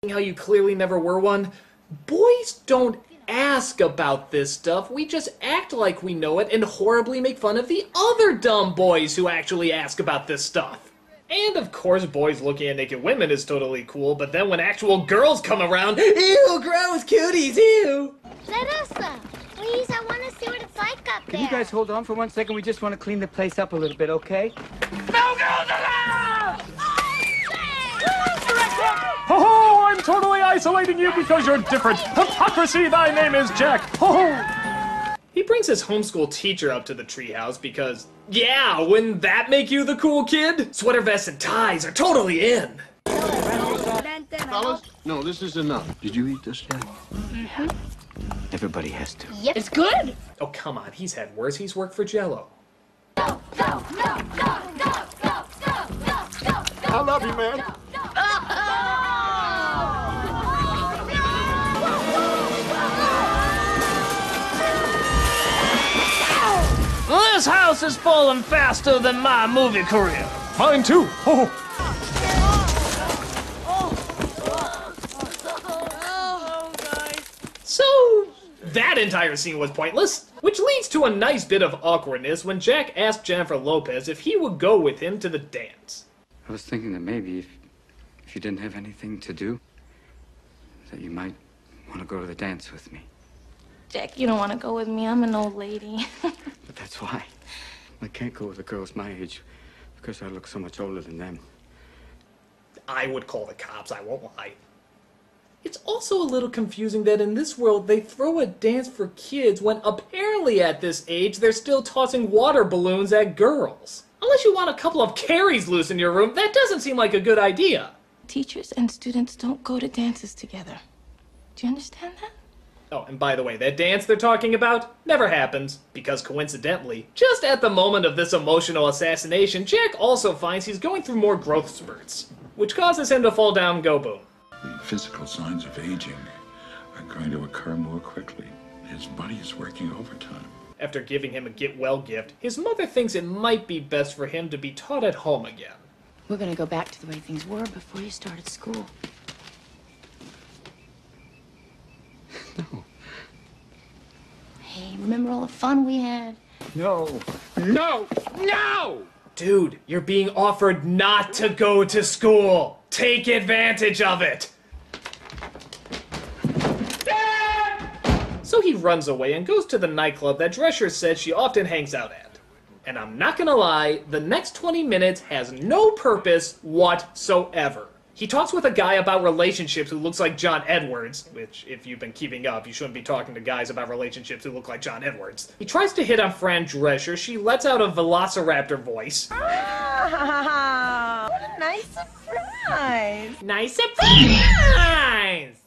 how you clearly never were one? Boys don't ask about this stuff. We just act like we know it and horribly make fun of the other dumb boys who actually ask about this stuff. And of course, boys looking at naked women is totally cool, but then when actual girls come around, ew, gross, cuties, ew! Larissa, please, I want to see what it's like up there. Can you guys hold on for 1 second? We just want to clean the place up a little bit, okay? No girls allowed! Ho ho! I'm totally isolating you because you're different. Hypocrisy, thy name is Jack. Ho ho! He brings his homeschool teacher up to the treehouse because, yeah, wouldn't that make you the cool kid? Sweater vests and ties are totally in. Fellas, no, this is enough. Did you eat this yet? Mm-hmm. Everybody has to. Yep. It's good. Oh, come on, he's had worse. He's worked for Jell-O. Go, go, go, go, go, go, go, go, go. I love you, man. This house is falling faster than my movie career. Mine too. Oh. So, that entire scene was pointless, which leads to a nice bit of awkwardness when Jack asked Jennifer Lopez if he would go with him to the dance. I was thinking that maybe if you didn't have anything to do, that you might want to go to the dance with me. Jack, you don't want to go with me. I'm an old lady. But that's why. I can't go with the girls my age because I look so much older than them. I would call the cops, I won't lie. It's also a little confusing that in this world they throw a dance for kids when apparently at this age they're still tossing water balloons at girls. Unless you want a couple of Carries loose in your room, that doesn't seem like a good idea. Teachers and students don't go to dances together. Do you understand that? Oh, and by the way, that dance they're talking about never happens, because coincidentally, just at the moment of this emotional assassination, Jack also finds he's going through more growth spurts, which causes him to fall down and go boom. The physical signs of aging are going to occur more quickly. His body is working overtime. After giving him a get-well gift, his mother thinks it might be best for him to be taught at home again. We're gonna go back to the way things were before you started school. No. Hey, remember all the fun we had? No. No! No! Dude, you're being offered not to go to school. Take advantage of it. So he runs away and goes to the nightclub that Drescher said she often hangs out at. And I'm not gonna lie, the next 20 minutes has no purpose whatsoever. He talks with a guy about relationships who looks like John Edwards, which, if you've been keeping up, you shouldn't be talking to guys about relationships who look like John Edwards. He tries to hit on Fran Drescher. She lets out a velociraptor voice. Ah, what a nice surprise! Nice surprise!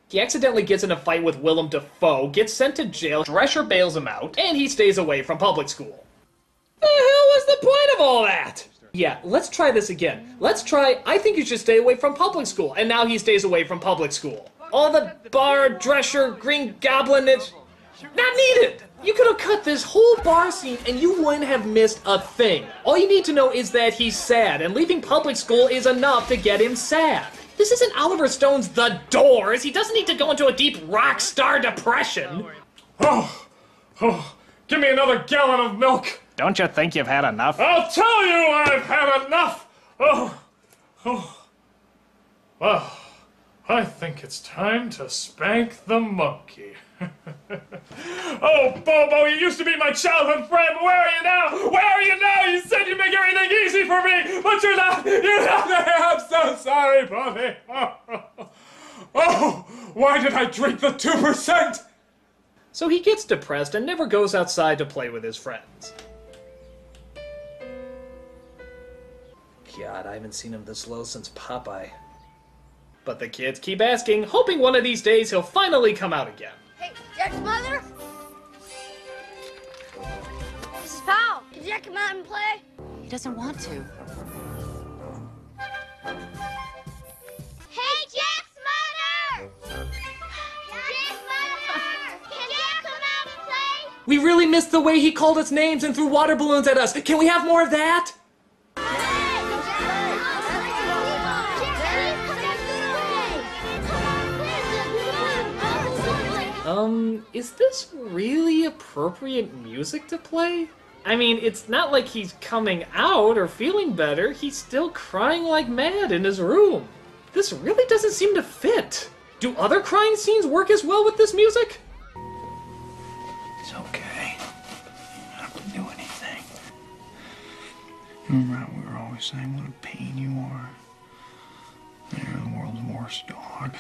He accidentally gets in a fight with Willem Dafoe, gets sent to jail, Drescher bails him out, and he stays away from public school. The hell was the point of all that? Yeah, let's try this again. Let's try, I think you should stay away from public school, and now he stays away from public school. All the bar, Drescher, Green Goblin, it's not needed! You could have cut this whole bar scene and you wouldn't have missed a thing. All you need to know is that he's sad, and leaving public school is enough to get him sad. This isn't Oliver Stone's The Doors. He doesn't need to go into a deep rock star depression. Oh, give me another gallon of milk. Don't you think you've had enough? I'll tell you I've had enough. Well, I think it's time to spank the monkey. Oh, Bobo, you used to be my childhood friend, but where are you now? Where are you now? You said you'd make everything easy for me, but you're not. You're not there. I'm so sorry, Bobby. Oh, why did I drink the 2%? So he gets depressed and never goes outside to play with his friends. God, I haven't seen him this low since Popeye. But the kids keep asking, hoping one of these days he'll finally come out again. Hey, Jack's mother? Mrs. Powell, can Jack come out and play? He doesn't want to. Hey, Jack's mother! Jack's mother! Can Jack come out and play? We really missed the way he called us names and threw water balloons at us. Can we have more of that? is this really appropriate music to play? I mean, it's not like he's coming out or feeling better. He's still crying like mad in his room. This really doesn't seem to fit. Do other crying scenes work as well with this music? It's okay. You don't have to do anything. Remember how we were always saying what a pain you are? You're the world's worst dog.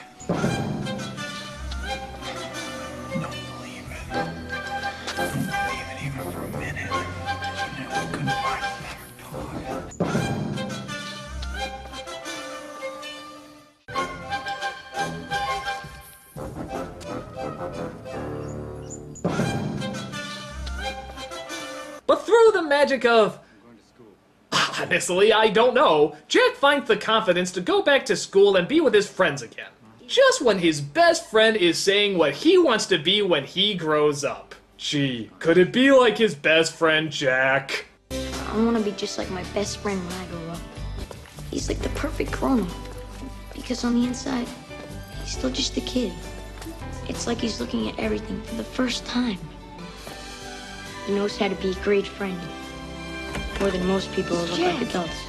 Don't believe it. Don't believe it even for a minute. You knew we couldn't find a better dog. But through the magic of... honestly, I don't know. Jack finds the confidence to go back to school and be with his friends again. Just when his best friend is saying what he wants to be when he grows up. Gee, could it be like his best friend Jack? I want to be just like my best friend when I grow up. He's like the perfect grown-up. Because on the inside, he's still just a kid. It's like he's looking at everything for the first time. He knows how to be a great friend. More than most people who look like adults.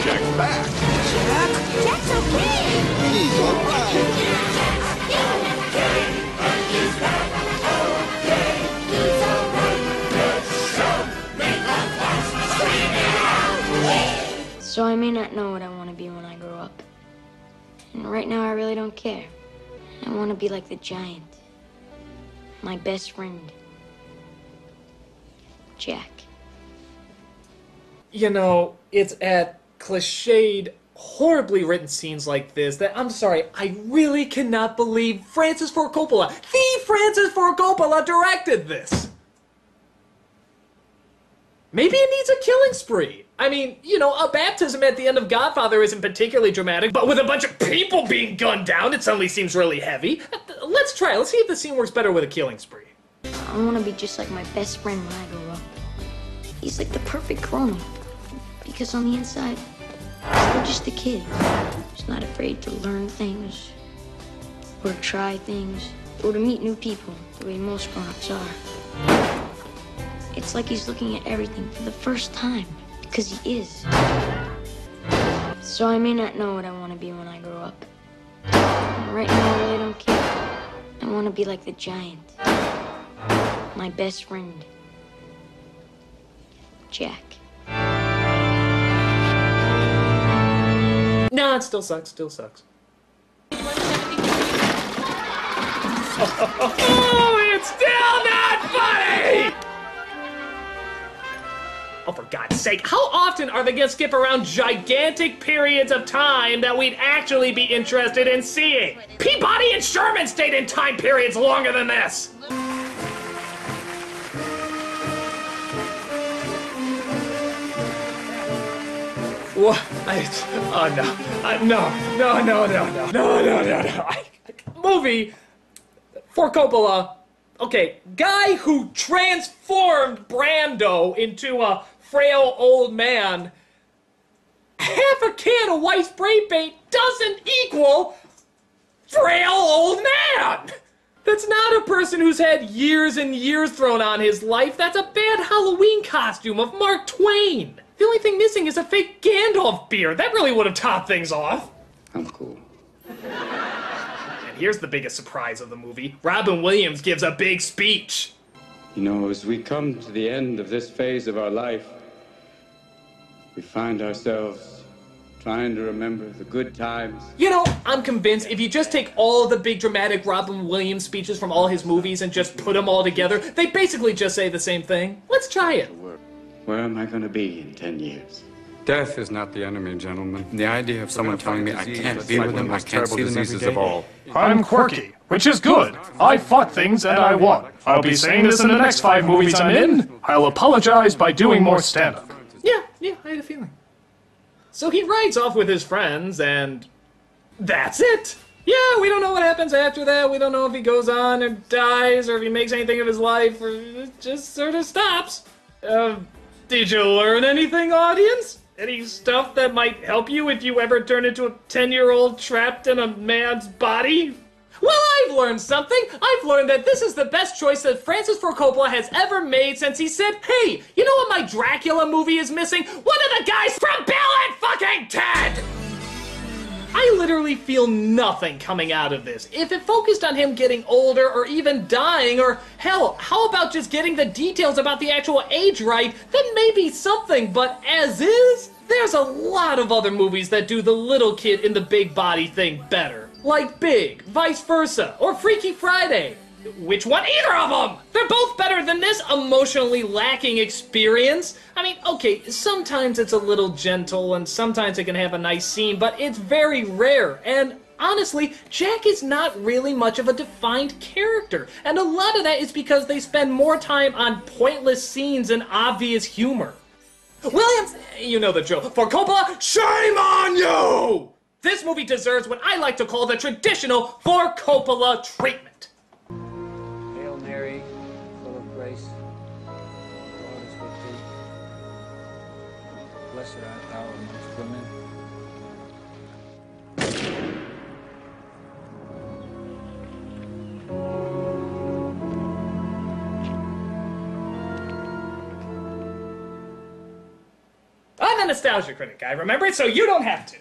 Jack's back. Jack's okay! He's all right. So I may not know what I want to be when I grow up. And right now I really don't care. I want to be like the giant. My best friend. Jack. You know, it's at cliched, horribly written scenes like this that, I'm sorry, I really cannot believe Francis Ford Coppola, the Francis Ford Coppola, directed this. Maybe it needs a killing spree. I mean, you know, a baptism at the end of Godfather isn't particularly dramatic, but with a bunch of people being gunned down, it suddenly seems really heavy. Let's try it. Let's see if the scene works better with a killing spree. I want to be just like my best friend when I grow up. He's like the perfect grown-up. Because on the inside, he's still just a kid. He's not afraid to learn things, or to try things, or to meet new people the way most grown-ups are. It's like he's looking at everything for the first time, because he is. So I may not know what I want to be when I grow up. And right now, I really don't care. I want to be like the giant. My best friend. Jack. No, it still sucks, still sucks. Oh, it's still not funny! Oh, for God's sake, how often are they gonna skip around gigantic periods of time that we'd actually be interested in seeing? Peabody and Sherman stayed in time periods longer than this! What? Oh no. Movie for Coppola. Okay, guy who transformed Brando into a frail old man. Half a can of white spray paint doesn't equal frail old man. That's not a person who's had years and years thrown on his life. That's a bad Halloween costume of Mark Twain. The only thing missing is a fake Gandalf beard. That really would have topped things off. I'm cool. And here's the biggest surprise of the movie. Robin Williams gives a big speech. You know, as we come to the end of this phase of our life, we find ourselves trying to remember the good times. You know, I'm convinced if you just take all the big dramatic Robin Williams speeches from all his movies and just put them all together, they basically just say the same thing. Let's try it. Where am I going to be in 10 years? Death is not the enemy, gentlemen. The idea of someone telling me I can't be with them, I can't see them every day. Of all. I'm quirky, which is good. I fuck things and I won. I'll be saying this in the next 5 movies I'm in. I'll apologize by doing more stand-up. Yeah, I had a feeling. So he rides off with his friends, and that's it. Yeah, we don't know what happens after that. We don't know if he goes on or dies, or if he makes anything of his life, or it just sort of stops. Did you learn anything, audience? Any stuff that might help you if you ever turn into a 10-year-old trapped in a man's body? Well, I I've learned something. I've learned that this is the best choice that Francis Ford Coppola has ever made since he said, hey, you know what my Dracula movie is missing? One of the guys from Bill and fucking Ted! I literally feel nothing coming out of this. If it focused on him getting older or even dying, or hell, how about just getting the details about the actual age right, then maybe something, but as is, there's a lot of other movies that do the little kid in the big body thing better. Like Big, Vice Versa, or Freaky Friday. Which one? Either of them! They're both better than this emotionally lacking experience. I mean, okay, sometimes it's a little gentle and sometimes it can have a nice scene, but it's very rare. And honestly, Jack is not really much of a defined character. And a lot of that is because they spend more time on pointless scenes and obvious humor. Williams, you know the drill. For Coppola, shame on you! This movie deserves what I like to call the traditional For Coppola treatment. Hail Mary, full of grace, the Lord is with thee. Blessed art thou amongst women. I'm a nostalgia critic, I remember it, so you don't have to.